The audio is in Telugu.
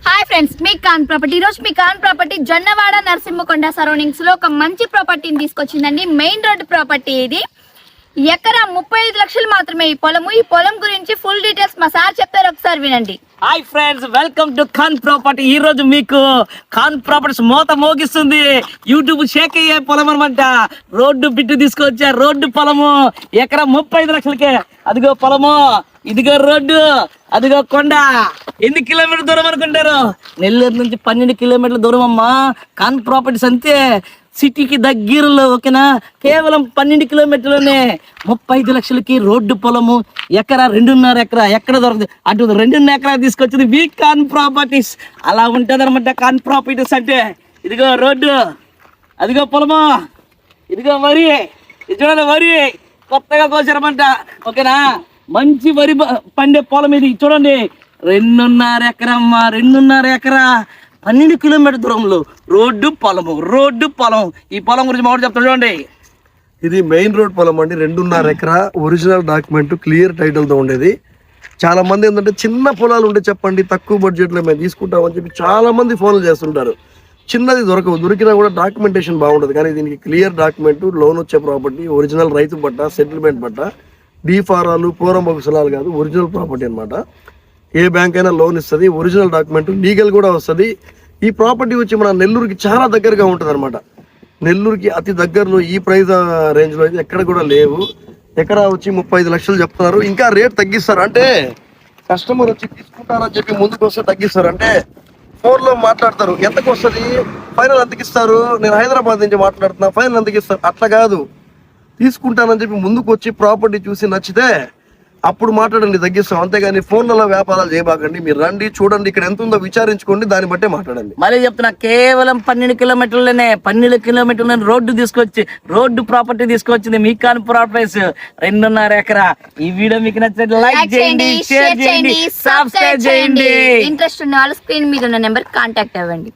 హాయ్ ఫ్రెండ్స్, మీ కాన్ ప్రాపర్టీ. ఈరోజు మీ కాన్ ప్రాపర్టీ జొన్నవాడ నరసింహకొండ సరౌండింగ్స్ లో ఒక మంచి ప్రాపర్టీని తీసుకొచ్చిందండి. మెయిన్ రోడ్ ప్రాపర్టీ ఇది. ఎకరా 35 లక్షలు మాత్రమే ఈ పొలము. ఈ పొలం గురించి ఫుల్ డీటెయిల్స్ మా సార్ చెప్తారు, ఒకసారి వినండి. Hi friends, welcome to Khan property. ఈ రోజు మీకు ఖాన్ ప్రాపర్టీస్ మోత మోగిస్తుంది. యూట్యూబ్ షేక్ అయ్యే పొలం అనమాట. రోడ్డు బిట్టు తీసుకొచ్చా. రోడ్డు పొలము ఎకరా 35 లక్షలకే. అదిగో పొలము, ఇదిగో రోడ్డు, అదిగో కొండ. ఎన్ని కిలోమీటర్ దూరం అనుకుంటారు? నెల్లూరు నుంచి 12 కిలోమీటర్ల దూరం అమ్మా. ఖాన్ ప్రాపర్టీస్ అంతే, సిటీకి దగ్గరలో. ఓకేనా, కేవలం 12 కిలోమీటర్లోనే 35 లక్షలకి రోడ్డు పొలము. ఎకరా 2.5 ఎకరా ఎక్కడ దొరకదు. అటు 2.5 ఎకరా తీసుకొచ్చింది వి ఖాన్ ప్రాపర్టీస్. అలా ఉంటుంది అనమాట ఖాన్ ప్రాపర్టీస్ అంటే. ఇదిగో రోడ్డు, అదిగో పొలము, ఇదిగో వరి. ఇది చూడండి, వరి కొత్తగా కోసారన్నమాట. ఓకేనా, మంచి వరి పండే పొలం ఇది. చూడండి, 2.5 ఎకరా అమ్మా. 2.5 ఎకరా 12 కిలోమీటర్ దూరంలో రోడ్డు పొలము. రోడ్డు పొలం. ఈ పొలం గురించి మాకు చెప్తాను చూడండి. ఇది మెయిన్ రోడ్ పొలం అండి. 2.5 ఎకరా ఒరిజినల్ డాక్యుమెంట్, క్లియర్ టైటిల్తో ఉండేది. చాలా మంది ఏంటంటే చిన్న పొలాలు ఉంటే చెప్పండి, తక్కువ బడ్జెట్లో మేము తీసుకుంటామని చెప్పి చాలా మంది ఫోన్లు చేస్తుంటారు. చిన్నది దొరకవు, దొరికినా కూడా డాక్యుమెంటేషన్ బాగుంటుంది. కానీ దీనికి క్లియర్ డాక్యుమెంట్, లోన్ వచ్చే ప్రాపర్టీ, ఒరిజినల్ రైతు పట్ట, సెటిల్మెంట్ పట్ట, డీఫారాలు, పూర్వం స్థలాలు కాదు, ఒరిజినల్ ప్రాపర్టీ అనమాట. ఏ బ్యాంక్ అయినా లోన్ ఇస్తుంది. ఒరిజినల్ డాక్యుమెంట్, లీగల్ కూడా వస్తుంది. ఈ ప్రాపర్టీ వచ్చి మన నెల్లూరుకి చాలా దగ్గరగా ఉంటుంది అనమాట. నెల్లూరుకి అతి దగ్గరలో ఈ ప్రైస్ రేంజ్లో అయితే ఎక్కడ కూడా లేవు. ఎకరా వచ్చి 35 లక్షలు చెప్తున్నారు. ఇంకా రేట్ తగ్గిస్తారు. అంటే కస్టమర్ వచ్చి తీసుకుంటారని చెప్పి ముందుకు వస్తే తగ్గిస్తారు. అంటే ఫోన్లో మాట్లాడతారు, ఎంతకు వస్తుంది, ఫైనల్ ఎంతకి ఇస్తారు, నేను హైదరాబాద్ నుంచి మాట్లాడుతున్నా, ఫైనల్ ఎంతకి ఇస్తారు. అట్లా కాదు, తీసుకుంటానని చెప్పి ముందుకు వచ్చి ప్రాపర్టీ చూసి నచ్చితే అప్పుడు మాట్లాడండి, తగ్గిస్తాం. అంతేగాని ఫోన్లలో వ్యాపారాలు చేయబాకండి. మీరు రండి, చూడండి, ఇక్కడ ఎంత ఉందో విచారించుకోండి, దాన్ని బట్టే మాట్లాడండి. మళ్ళీ చెప్తున్నా, కేవలం 12 కిలోమీటర్లనే 12 కిలోమీటర్ల రోడ్డు తీసుకొచ్చి, రోడ్డు ప్రాపర్టీ తీసుకొచ్చింది మీ ఖాన్ ప్రాపర్టీస్. 2.5 ఎకరా. ఈ వీడియో మీకు నచ్చితే లైక్ చేయండి, షేర్ చేయండి, సబ్స్క్రైబ్ చేయండి. ఇంట్రెస్ట్ ఉన్న వాళ్ళు స్క్రీన్ మీద ఉన్న నెంబర్ కాంటాక్ట్ అవ్వండి.